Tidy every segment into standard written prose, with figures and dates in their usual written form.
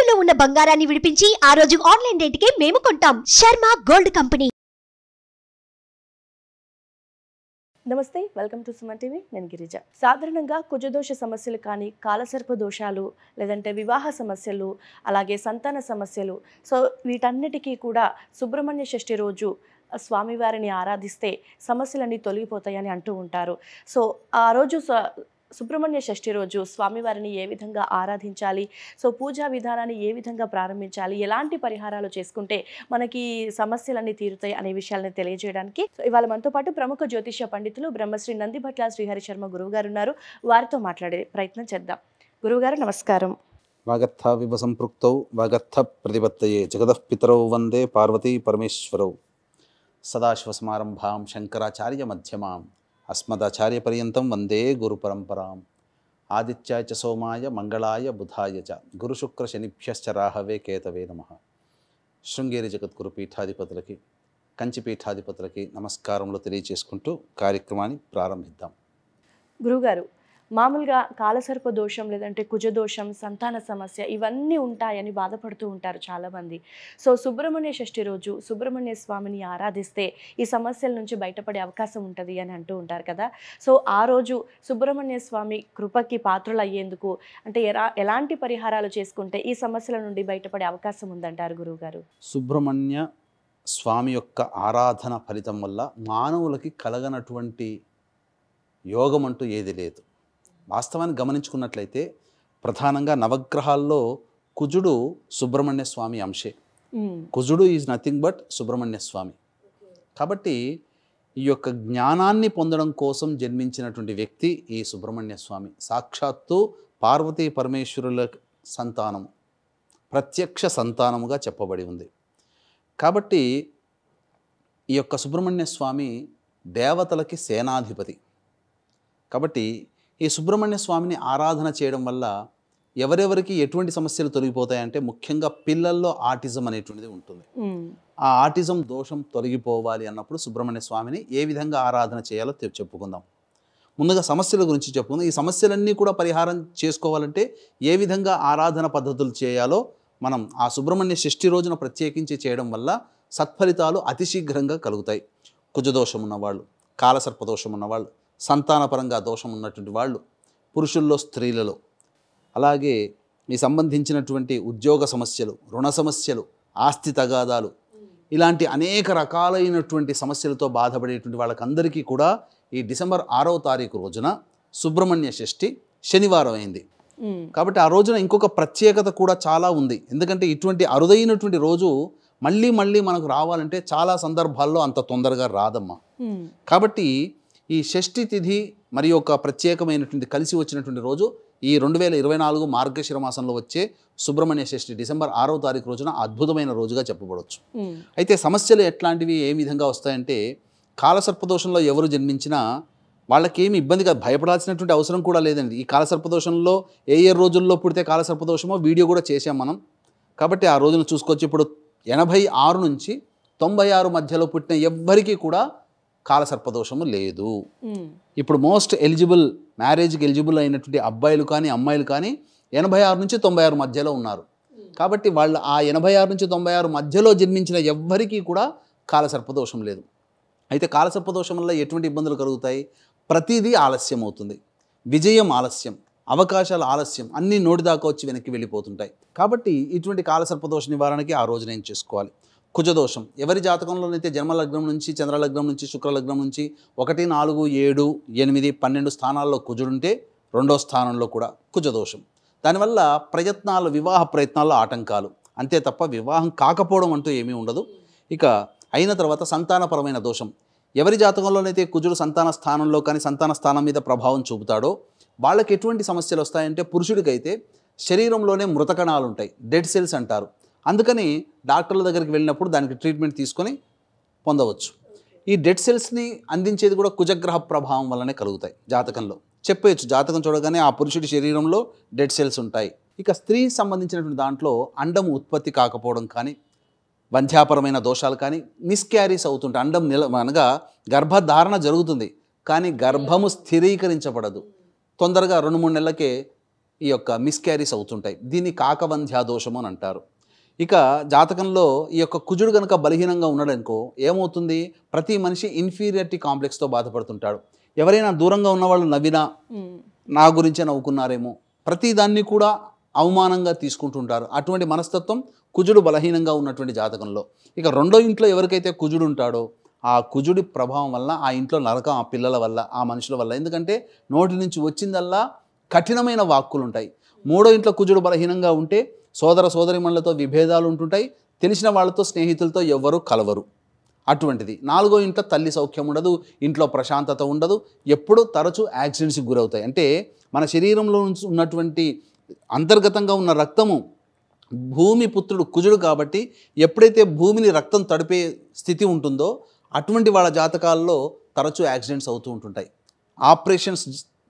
తాకట్టులో ఉన్న బంగారాన్ని విడిపించి ఆ రోజు ఆన్లైన్ రేటుకే మేము కొంటాం. Sharma gold company. నమస్తే, వెల్కమ్ టు సుమన్ టీవీ. నేను గిరిజ. సాధారణంగా కుజదోష సమస్యలు కానీ, కాలసర్ప దోషాలు, లేదంటే వివాహ సమస్యలు, అలాగే సంతాన సమస్యలు, సో వీటన్నిటికీ కూడా సుబ్రహ్మణ్య షష్ఠి రోజు స్వామివారిని ఆరాధిస్తే సమస్యలన్నీ తొలగిపోతాయని అంటూ ఉంటారు. సో ఆ రోజు సుబ్రహ్మణ్య షష్ఠి రోజు స్వామివారిని ఏ విధంగా ఆరాధించాలి, సో పూజా విధానాన్ని ఏ విధంగా ప్రారంభించాలి, ఎలాంటి పరిహారాలు చేసుకుంటే మనకి సమస్యలన్నీ తీరుతాయి అనే విషయాలను తెలియజేయడానికి ఇవాళ మనతో పాటు ప్రముఖ జ్యోతిష పండితులు బ్రహ్మశ్రీ నందిభట్ల శ్రీహరి శర్మ గురువు గారు ఉన్నారు. వారితో మాట్లాడే ప్రయత్నం చేద్దాం. గురువుగారు నమస్కారం. వాగర్థ వివ సంపృక్తౌ వాగర్థ ప్రతిపత్తయే జగదః పితరౌ వందే పార్వతీ పరమేశ్వరౌ సదాశివసమారంభాం శంకరాచార్య మధ్యమాం అస్మదాచార్యపర్యంతం వందే గురు పరంపరాం. ఆదిత్యాయ చ సోమాయ మంగళాయ బుధాయ చ గురుశుక్ర శనిభ్యశ్చ రాహవే కేతవే నమః. శృంగేరి జగద్గురు పీఠాధిపతులకి, కంచి పీఠాధిపతులకి నమస్కారములు తెలియజేసుకుంటూ కార్యక్రమాన్ని ప్రారంభిద్దాం. గురుగారు, మామూలుగా కాలసర్ప దోషం లేదంటే కుజదోషం, సంతాన సమస్య ఇవన్నీ ఉంటాయని బాధపడుతూ ఉంటారు చాలామంది. సో సుబ్రహ్మణ్య షష్ఠి రోజు సుబ్రహ్మణ్య స్వామిని ఆరాధిస్తే ఈ సమస్యల నుంచి బయటపడే అవకాశం ఉంటుంది అని అంటూ ఉంటారు కదా. సో ఆ రోజు సుబ్రహ్మణ్య స్వామి కృపకి పాత్రలు అయ్యేందుకు అంటే ఎలాంటి పరిహారాలు చేసుకుంటే ఈ సమస్యల నుండి బయటపడే అవకాశం ఉందంటారు గురువుగారు? సుబ్రహ్మణ్య స్వామి యొక్క ఆరాధన ఫలితం వల్ల మానవులకి కలగనటువంటి యోగం అంటూ ఏది లేదు. వాస్తవాన్ని గమనించుకున్నట్లయితే ప్రధానంగా నవగ్రహాల్లో కుజుడు సుబ్రహ్మణ్య స్వామి అంశే. కుజుడు ఈజ్ నథింగ్ బట్ సుబ్రహ్మణ్య స్వామి. కాబట్టి ఈ యొక్క జ్ఞానాన్ని పొందడం కోసం జన్మించినటువంటి వ్యక్తి ఈ సుబ్రహ్మణ్య స్వామి. సాక్షాత్తు పార్వతీ పరమేశ్వరుల సంతానము, ప్రత్యక్ష సంతానముగా చెప్పబడి ఉంది. కాబట్టి ఈ యొక్క సుబ్రహ్మణ్య స్వామి దేవతలకి సేనాధిపతి. కాబట్టి ఈ సుబ్రహ్మణ్య స్వామిని ఆరాధన చేయడం వల్ల ఎవరెవరికి ఎటువంటి సమస్యలు తొలగిపోతాయంటే ముఖ్యంగా పిల్లల్లో ఆటిజం అనేటువంటిది ఉంటుంది. ఆ ఆటిజం దోషం తొలగిపోవాలి అన్నప్పుడు సుబ్రహ్మణ్య స్వామిని ఏ విధంగా ఆరాధన చేయాలో చెప్పుకుందాం. ముందుగా సమస్యల గురించి చెప్పుకుందాం. ఈ సమస్యలన్నీ కూడా పరిహారం చేసుకోవాలంటే ఏ విధంగా ఆరాధన పద్ధతులు చేయాలో మనం ఆ సుబ్రహ్మణ్య షష్ఠి రోజున ప్రత్యేకించి చేయడం వల్ల సత్ఫలితాలు అతి శీఘ్రంగా కలుగుతాయి. కుజదోషం ఉన్నవాళ్ళు, కాలసర్పదోషం ఉన్నవాళ్ళు, సంతానపరంగా దోషం ఉన్నటువంటి వాళ్ళు, పురుషుల్లో స్త్రీలలో, అలాగే ఈ సంబంధించినటువంటి ఉద్యోగ సమస్యలు, రుణ సమస్యలు, ఆస్తి తగాదాలు, ఇలాంటి అనేక రకాలైనటువంటి సమస్యలతో బాధపడేటువంటి వాళ్ళకందరికీ కూడా ఈ డిసెంబర్ 6వ తారీఖు రోజున సుబ్రహ్మణ్య షష్ఠి శనివారం అయింది. కాబట్టి ఆ రోజున ఇంకొక ప్రత్యేకత కూడా చాలా ఉంది. ఎందుకంటే ఇటువంటి అరుదైనటువంటి రోజు మళ్ళీ మనకు రావాలంటే చాలా సందర్భాల్లో అంత తొందరగా రాదమ్మా. కాబట్టి ఈ షష్ఠి తిథి మరి ఒక ప్రత్యేకమైనటువంటి కలిసి వచ్చినటువంటి రోజు ఈ 2024 మార్గశిర మాసంలో వచ్చే సుబ్రహ్మణ్య షష్ఠి డిసెంబర్ 6వ తారీఖు రోజున అద్భుతమైన రోజుగా చెప్పబడవచ్చు. అయితే సమస్యలు ఎట్లాంటివి ఏ విధంగా వస్తాయంటే కాలసర్పదోషంలో ఎవరు జన్మించినా వాళ్ళకేమి ఇబ్బందిగా భయపడాల్సినటువంటి అవసరం కూడా లేదండి. ఈ కాలసర్పదోషంలో ఏ రోజుల్లో పుడితే కాలసర్పదోషమో వీడియో కూడా చేసాం మనం. కాబట్టి ఆ రోజును చూసుకొచ్చి ఇప్పుడు 86 నుంచి 96 మధ్యలో పుట్టిన ఎవ్వరికీ కూడా కాలసర్పదోషము లేదు. ఇప్పుడు మోస్ట్ ఎలిజిబుల్, మ్యారేజ్కి ఎలిజిబుల్ అయినటువంటి అబ్బాయిలు కానీ అమ్మాయిలు కానీ 86 నుంచి 96 మధ్యలో ఉన్నారు. కాబట్టి వాళ్ళు ఆ 86 నుంచి 96 మధ్యలో జన్మించిన ఎవ్వరికీ కూడా కాలసర్పదోషం లేదు. అయితే కాలసర్పదోషం వల్ల ఎటువంటి ఇబ్బందులు కలుగుతాయి? ప్రతిదీ ఆలస్యం అవుతుంది, విజయం ఆలస్యం, అవకాశాలు ఆలస్యం, అన్నీ నోటి దాకా వచ్చి వెనక్కి వెళ్ళిపోతుంటాయి. కాబట్టి ఇటువంటి కాలసర్పదోష నివారణకి ఆ రోజున ఏం చేసుకోవాలి? కుజదోషం ఎవరి జాతకంలోనైతే జన్మలగ్నం నుంచి, చంద్రలగ్నం నుంచి, శుక్రలగ్నం నుంచి 1, 4, 7, 8, 12 స్థానాల్లో కుజుడుంటే రెండో స్థానంలో కూడా కుజదోషం. దానివల్ల వివాహ ప్రయత్నాల్లో ఆటంకాలు, అంతే తప్ప వివాహం కాకపోవడం అంటూ ఏమీ ఉండదు. ఇక అయిన తర్వాత సంతానపరమైన దోషం ఎవరి జాతకంలోనైతే కుజుడు సంతాన స్థానంలో కానీ సంతాన స్థానం మీద ప్రభావం చూపుతాడో వాళ్ళకి ఎటువంటి సమస్యలు వస్తాయంటే పురుషుడికైతే శరీరంలోనే మృతకణాలు ఉంటాయి, డెడ్ సెల్స్ అంటారు. అందుకని డాక్టర్ల దగ్గరికి వెళ్ళినప్పుడు దానికి ట్రీట్మెంట్ తీసుకొని పొందవచ్చు. ఈ డెడ్ సెల్స్ని అందించేది కూడా కుజగ్రహ ప్రభావం వల్లనే కలుగుతాయి. జాతకంలో చెప్పేయచ్చు, జాతకం చూడగానే ఆ పురుషుడి శరీరంలో డెడ్ సెల్స్ ఉంటాయి. ఇక స్త్రీ సంబంధించినటువంటి దాంట్లో అండం ఉత్పత్తి కాకపోవడం కానీ, వంధ్యాపరమైన దోషాలు కానీ, మిస్క్యారీస్ అవుతుంటాయి. అండం అనగా గర్భధారణ జరుగుతుంది కానీ గర్భము స్థిరీకరించబడదు. తొందరగా 2-3 నెలలకే ఈ యొక్క మిస్క్యారీస్ అవుతుంటాయి. దీన్ని కాకబంధ్యా దోషము అని అంటారు. ఇక జాతకంలో ఈ యొక్క కుజుడు కనుక బలహీనంగా ఉన్నాడనుకో ఏమవుతుంది, ప్రతి మనిషి ఇన్ఫీరియారిటీ కాంప్లెక్స్తో బాధపడుతుంటాడు. ఎవరైనా దూరంగా ఉన్నవాళ్ళు నవ్వినా నా గురించే నవ్వుకున్నారేమో, ప్రతి దాన్ని కూడా అవమానంగా తీసుకుంటుంటారు. అటువంటి మనస్తత్వం కుజుడు బలహీనంగా ఉన్నటువంటి జాతకంలో. ఇక రెండో ఇంట్లో ఎవరికైతే కుజుడు ఉంటాడో ఆ కుజుడి ప్రభావం వల్ల ఆ ఇంట్లో నరకం ఆ పిల్లల వల్ల, ఆ మనుషుల వల్ల. ఎందుకంటే నోటి నుంచి వచ్చిందల్లా కఠినమైన వాక్కులు ఉంటాయి. మూడో ఇంట్లో కుజుడు బలహీనంగా ఉంటే సోదర సోదరిమణులతో విభేదాలు ఉంటుంటాయి. తెలిసిన వాళ్ళతో స్నేహితులతో ఎవ్వరూ కలవరు. అటువంటిది. నాలుగో ఇంట్లో తల్లి సౌఖ్యం ఉండదు, ఇంట్లో ప్రశాంతత ఉండదు, ఎప్పుడూ తరచూ యాక్సిడెంట్స్కి గురవుతాయి. అంటే మన శరీరంలో నుంచి ఉన్నటువంటి అంతర్గతంగా ఉన్న రక్తము భూమి పుత్రుడు కుజుడు కాబట్టి ఎప్పుడైతే భూమిని రక్తం తడిపే స్థితి ఉంటుందో అటువంటి వాళ్ళ జాతకాల్లో తరచూ యాక్సిడెంట్స్ అవుతూ ఉంటుంటాయి. ఆపరేషన్స్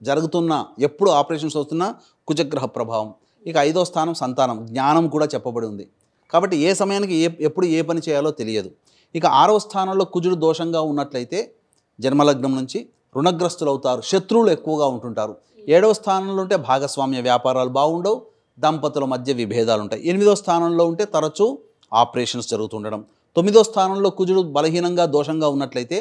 జరుగుతున్నా, ఎప్పుడు ఆపరేషన్స్ అవుతున్నా కుజగ్రహ ప్రభావం. ఇక ఐదో స్థానం సంతానం, జ్ఞానం కూడా చెప్పబడి ఉంది. కాబట్టి ఏ సమయానికి ఎప్పుడు ఏ పని చేయాలో తెలియదు. ఇక ఆరవ స్థానంలో కుజుడు దోషంగా ఉన్నట్లయితే జన్మలగ్నం నుంచి రుణగ్రస్తులు అవుతారు, శత్రువులు ఎక్కువగా ఉంటుంటారు. ఏడవ స్థానంలో ఉంటే భాగస్వామ్య వ్యాపారాలు బాగుండవు, దంపతుల మధ్య విభేదాలు ఉంటాయి. ఎనిమిదో స్థానంలో ఉంటే తరచూ ఆపరేషన్స్ జరుగుతుండడం. తొమ్మిదో స్థానంలో కుజుడు బలహీనంగా దోషంగా ఉన్నట్లయితే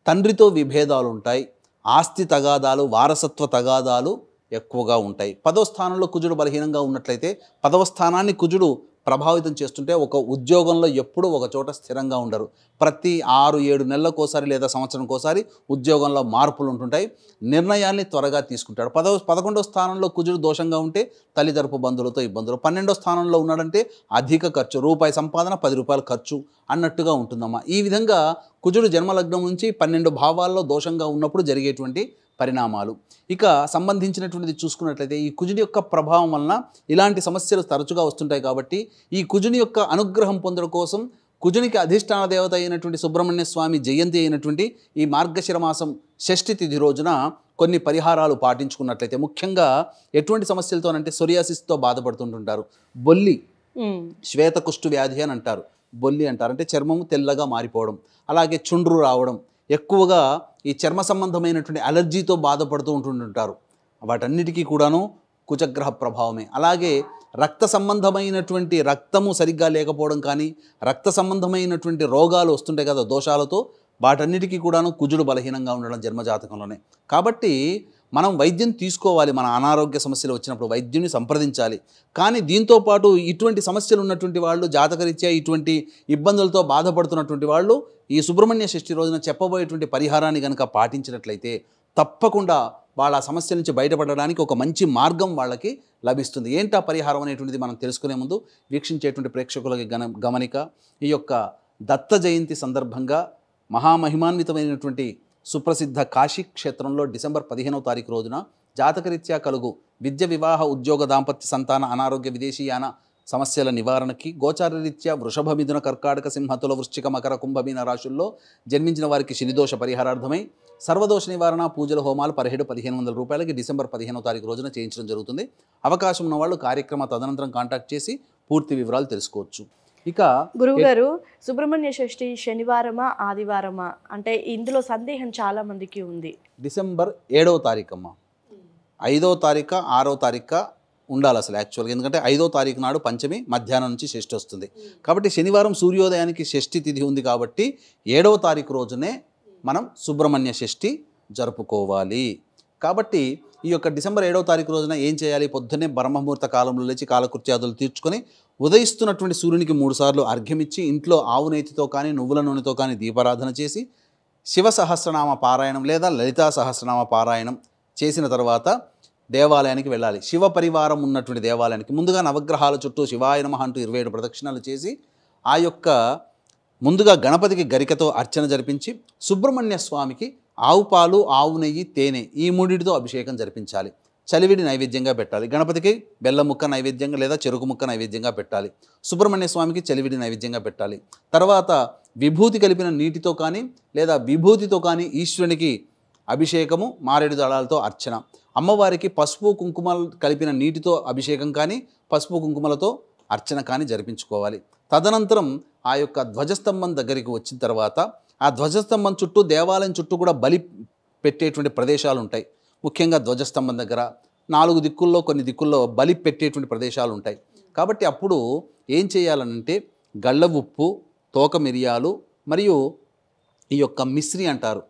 తండ్రితో విభేదాలు ఉంటాయి, ఆస్తి తగాదాలు, వారసత్వ తగాదాలు ఎక్కువగా ఉంటాయి. పదో స్థానంలో కుజుడు బలహీనంగా ఉన్నట్లయితే పదవ స్థానాన్ని కుజుడు ప్రభావితం చేస్తుంటే ఒక ఉద్యోగంలో ఎప్పుడూ ఒక చోట స్థిరంగా ఉండరు. ప్రతి 6-7 నెలలకోసారి లేదా సంవత్సరంకోసారి ఉద్యోగంలో మార్పులు ఉంటుంటాయి. నిర్ణయాల్ని త్వరగా తీసుకుంటాడు. 11వ స్థానంలో కుజుడు దోషంగా ఉంటే తల్లితరపు బంధువులతో ఇబ్బందులు. 12వ స్థానంలో ఉన్నాడంటే అధిక ఖర్చు, రూపాయి సంపాదన 10 రూపాయలు ఖర్చు అన్నట్టుగా ఉంటుందమ్మా. ఈ విధంగా కుజుడు జన్మలగ్నం నుంచి 12 భావాల్లో దోషంగా ఉన్నప్పుడు జరిగేటువంటి పరిణామాలు. ఇక సంబంధించినటువంటిది చూసుకున్నట్లయితే ఈ కుజుని యొక్క ప్రభావం వలన ఇలాంటి సమస్యలు తరచుగా వస్తుంటాయి. కాబట్టి ఈ కుజుని యొక్క అనుగ్రహం పొందడం కోసం కుజునికి అధిష్టాన దేవత అయినటువంటి సుబ్రహ్మణ్య స్వామి జయంతి అయినటువంటి ఈ మార్గశిర మాసం షష్ఠి తిథి రోజున కొన్ని పరిహారాలు పాటించుకున్నట్లయితే, ముఖ్యంగా ఎటువంటి సమస్యలతోనంటే సొరియాసిస్తో బాధపడుతుంటుంటారు. బొల్లి, శ్వేతకుష్టు వ్యాధి అని అంటారు. బొల్లి అంటారు, అంటే చర్మము తెల్లగా మారిపోవడం, అలాగే చుండ్రు రావడం, ఎక్కువగా ఈ చర్మ సంబంధమైనటువంటి అలర్జీతో బాధపడుతూ ఉంటుంటారు. వాటన్నిటికీ కూడాను కుజగ్రహ ప్రభావమే. అలాగే రక్త సంబంధమైనటువంటి రక్తము సరిగ్గా లేకపోవడం కానీ, రక్త సంబంధమైనటువంటి రోగాలు వస్తుంటాయి కదా దోషాలతో, వాటన్నిటికీ కూడాను కుజుడు బలహీనంగా ఉండడం జన్మజాతకంలోనే. కాబట్టి మనం వైద్యం తీసుకోవాలి. మన అనారోగ్య సమస్యలు వచ్చినప్పుడు వైద్యుని సంప్రదించాలి. కానీ దీంతోపాటు ఇటువంటి సమస్యలు ఉన్నటువంటి వాళ్ళు, జాతకరీత్యా ఇటువంటి ఇబ్బందులతో బాధపడుతున్నటువంటి వాళ్ళు ఈ సుబ్రహ్మణ్య షష్ఠి రోజున చెప్పబోయేటువంటి పరిహారాన్ని కనుక పాటించినట్లయితే తప్పకుండా వాళ్ళ సమస్య నుంచి బయటపడడానికి ఒక మంచి మార్గం వాళ్ళకి లభిస్తుంది. ఏంటా పరిహారం అనేటువంటిది మనం తెలుసుకునే ముందు వీక్షించేటువంటి ప్రేక్షకులకి గమనిక, ఈ యొక్క దత్త జయంతి సందర్భంగా మహామహిమాన్వితమైనటువంటి సుప్రసిద్ధ కాశీ క్షేత్రంలో డిసెంబర్ 15వ తారీఖు రోజున జాతకరీత్యా కలుగు విద్య, వివాహ, ఉద్యోగ, దాంపత్య, సంతాన, అనారోగ్య, విదేశీయాన సమస్యల నివారణకి గోచారరీత్యా వృషభ, మిథున, కర్కాటక, సింహ, తుల, వృశ్చిక, మకర, కుంభ, మీన రాశుల్లో జన్మించిన వారికి శనిదోష పరిహారార్థమై సర్వదోష నివారణ పూజల హోమాలు 17,500 రూపాయలకి డిసెంబర్ 15వ తారీఖు రోజున చేయించడం జరుగుతుంది. అవకాశం ఉన్న వాళ్ళు కార్యక్రమ తదనంతరం కాంటాక్ట్ చేసి పూర్తి వివరాలు తెలుసుకోవచ్చు. ఇక గురువుగారు, సుబ్రహ్మణ్య షష్ఠి శనివారమా ఆదివారమా అంటే ఇందులో సందేహం చాలా మందికి ఉంది. డిసెంబర్ 7వ తారీఖు అమ్మ, 5వ తారీఖు 6వ తారీఖు ఉండాలి అసలు యాక్చువల్గా. ఎందుకంటే 5వ తారీఖు నాడు పంచమి, మధ్యాహ్నం నుంచి షష్ఠి వస్తుంది. కాబట్టి శనివారం సూర్యోదయానికి షష్ఠి తిథి ఉంది కాబట్టి 7వ తారీఖు రోజునే మనం సుబ్రహ్మణ్య షష్ఠి జరుపుకోవాలి. కాబట్టి ఈ యొక్క డిసెంబర్ 7వ తారీఖు రోజున ఏం చేయాలి? పొద్దున్నే బ్రహ్మముహూర్త కాలంలో లేచి కాలకృత్యాదులు తీర్చుకొని ఉదయిస్తున్నటువంటి సూర్యునికి 3 సార్లు అర్ఘ్యమిచ్చి ఇంట్లో ఆవు నేతితో కానీ నువ్వుల నూనెతో కానీ దీపారాధన చేసి శివ సహస్రనామ పారాయణం లేదా లలితా సహస్రనామ పారాయణం చేసిన తర్వాత దేవాలయానికి వెళ్ళాలి. శివ పరివారం ఉన్నటువంటి దేవాలయానికి ముందుగా నవగ్రహాల చుట్టూ శివాయ నమః అంటూ 27 ప్రదక్షిణాలు చేసి ఆ యొక్క ముందుగా గణపతికి గరికతో అర్చన జరిపించి సుబ్రహ్మణ్య స్వామికి ఆవు పాలు, ఆవు నెయ్యి, తేనె ఈ మూడిటితో అభిషేకం జరిపించాలి. చలివిడి నైవేద్యంగా పెట్టాలి. గణపతికి బెల్లం ముక్క నైవేద్యంగా లేదా చెరుకు ముక్క నైవేద్యంగా పెట్టాలి. సుబ్రహ్మణ్య స్వామికి చలివిడి నైవేద్యంగా పెట్టాలి. తర్వాత విభూతి కలిపిన నీటితో కానీ లేదా విభూతితో కానీ ఈశ్వరునికి అభిషేకము, మారేడు దళాలతో అర్చన. అమ్మవారికి పసుపు కుంకుమలు కలిపిన నీటితో అభిషేకం కానీ పసుపు కుంకుమలతో అర్చన కానీ జరిపించుకోవాలి. తదనంతరం ఆ యొక్క ధ్వజస్తంభం దగ్గరికి వచ్చిన తర్వాత ఆ ధ్వజస్తంభం చుట్టూ, దేవాలయం చుట్టూ కూడా బలి పెట్టేటువంటి ప్రదేశాలు ఉంటాయి. ముఖ్యంగా ధ్వజస్తంభం దగ్గర, 4 దిక్కుల్లో కొన్ని దిక్కుల్లో బలి పెట్టేటువంటి ప్రదేశాలు ఉంటాయి. కాబట్టి అప్పుడు ఏం చేయాలనంటే గళ్ళ ఉప్పు, తోక మిరియాలు మరియు ఈ యొక్క మిశ్రి అంటారు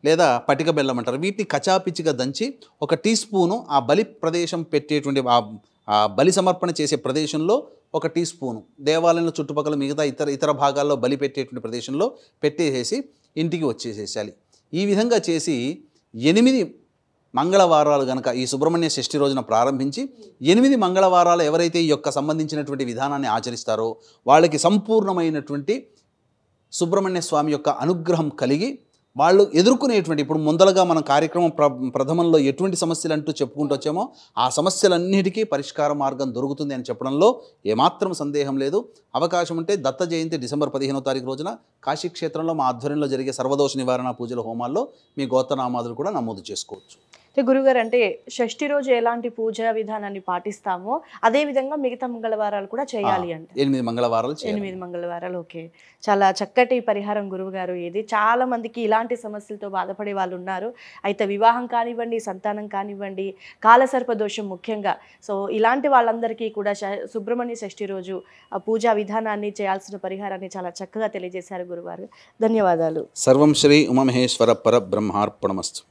లేదా పటిక బెల్లం అంటారు, వీటిని కచాపిచ్చిగా దంచి 1 టీ స్పూను ఆ బలి ప్రదేశం పెట్టేటువంటి ఆ బలి సమర్పణ చేసే ప్రదేశంలో 1 టీ స్పూను, దేవాలయంలో చుట్టుపక్కల మిగతా ఇతర భాగాల్లో బలి పెట్టేటువంటి ప్రదేశంలో పెట్టేసేసి ఇంటికి వచ్చేసేసాలి. ఈ విధంగా చేసి 8 మంగళవారాలు గనక ఈ సుబ్రహ్మణ్య షష్ఠి రోజున ప్రారంభించి 8 మంగళవారాలు ఎవరైతే ఈ యొక్క సంబంధించినటువంటి విధానాన్ని ఆచరిస్తారో వాళ్ళకి సంపూర్ణమైనటువంటి సుబ్రహ్మణ్య స్వామి యొక్క అనుగ్రహం కలిగి వాళ్ళు ఎదుర్కొనేటువంటి, ఇప్పుడు ముందలుగా మన కార్యక్రమం ప్రథమంలో ఎటువంటి సమస్యలు అంటూ చెప్పుకుంటూ వచ్చామో ఆ సమస్యలన్నిటికీ పరిష్కార మార్గం దొరుకుతుంది అని చెప్పడంలో ఏమాత్రం సందేహం లేదు. అవకాశం ఉంటే దత్త జయంతి డిసెంబర్ 15వ తారీఖు రోజున కాశీక్షేత్రంలో మా ఆధ్వర్యంలో జరిగే సర్వదోష నివారణ పూజల హోమాల్లో మీ గోత్రనామాదులు కూడా నమోదు చేసుకోవచ్చు. గురుగారు, అంటే షష్ఠి రోజు ఎలాంటి పూజా విధానాన్ని పాటిస్తామో అదే విధంగా మిగతా మంగళవారాలు కూడా చేయాలి అంటే 8 మంగళవారాలు 8 మంగళవారాలు. ఓకే, చాలా చక్కటి పరిహారం గురువుగారు. ఇది చాలా మందికి ఇలాంటి సమస్యలతో బాధపడే వాళ్ళు ఉన్నారు. అయితే వివాహం కానివ్వండి, సంతానం కానివ్వండి, కాలసర్ప దోషం ముఖ్యంగా. సో ఇలాంటి వాళ్ళందరికీ కూడా సుబ్రహ్మణ్య షష్ఠి రోజు ఆ పూజా విధానాన్ని, చేయాల్సిన పరిహారాన్ని చాలా చక్కగా తెలియజేశారు గురువారు. ధన్యవాదాలు. సర్వం శ్రీ ఉమామహేశ్వర పరబ్రహ్మార్పణమస్తు.